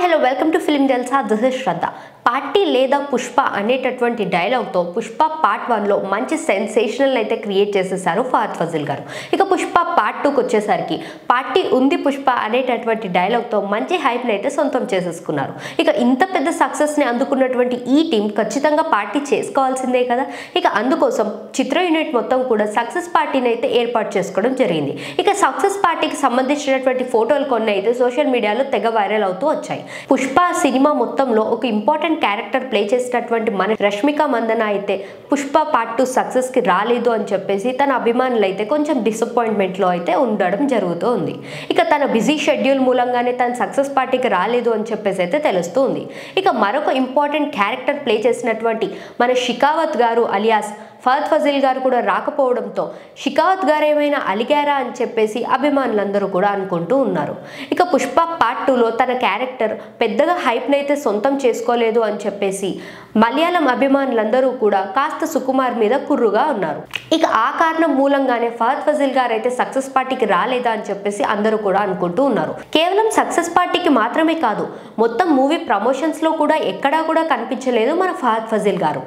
Hello welcome to film Jalsa. This is Shraddha. Party లేదా పుష్ప అనేటటువంటి డైలాగ్తో Pushpa part 1లో మంచి sensational అయితే క్రియేట్ చేసేసారు ఫహద్ ఫాజిల్ గారు. ఇక పుష్ప పార్ట్ 2కి వచ్చేసరికి పార్టీ ఉంది పుష్ప అనేటటువంటి డైలాగ్తో మంచి హైప్ని అయితే సొంతం చేసేసుకున్నారు. ఇక ఇంత పెద్ద సక్సెస్ని అందుకున్నటువంటి ఈ టీం ఖచ్చితంగా పార్టీ చేసుకోవాల్సిందే కదా. ఇక అందుకోసం చిత్ర యూనిట్ మొత్తం కూడా సక్సెస్ పార్టీని అయితే ఏర్పాటు చేసుకోవడం జరిగింది. ఇక సక్సెస్ పార్టీకి సంబంధించినటువంటి ఫోటోలు కొన్ని అయితే సోషల్ మీడియాలో తెగ వైరల్ అవుతూ వచ్చాయి. పుష్ప సినిమా మొత్తంలో ఒక ఇంపార్టెంట్ క్యారెక్టర్ ప్లే చేసినటువంటి మన రష్మిక మందన అయితే పుష్ప పార్ట్ 2 సక్సెస్ కి రాలేదు అని చెప్పేసి తన అభిమానులు అయితే కొంచెం డిసప్పాయింట్మెంట్ లో అయితే ఉండడం జరుగుతూ ఉంది. ఇక తన బిజీ షెడ్యూల్ మూలంగానే తన సక్సెస్ పార్టీకి రాలేదు అని చెప్పేసి అయితే తెలుస్తుంది. ఇక మరొక ఇంపార్టెంట్ క్యారెక్టర్ ప్లే చేసినటువంటి మన షికావత్ గారు అలియాస్ ఫహద్ ఫాజిల్ గారు కూడా రాకపోవడంతో షికావత్ గారు ఏమైనా అలిగారా అని చెప్పేసి అభిమానులందరూ కూడా అనుకుంటూ ఉన్నారు. ఇక పుష్ప పార్ట్ 2లో తన క్యారెక్టర్ పెద్దగా హైప్ని అయితే సొంతం చేసుకోలేదు అని చెప్పేసి మలయాళం అభిమానులందరూ కూడా కాస్త సుకుమార్ మీద కుర్రుగా ఉన్నారు. ఇక ఆ కారణం మూలంగానే ఫహద్ ఫాజిల్ గారు అయితే సక్సెస్ పార్టీకి రాలేదా అని చెప్పేసి అందరూ కూడా అనుకుంటూ ఉన్నారు. కేవలం సక్సెస్ పార్టీకి మాత్రమే కాదు, మొత్తం మూవీ ప్రమోషన్స్ లో కూడా ఎక్కడా కూడా కనిపించలేదు మన ఫహద్ ఫాజిల్ గారు.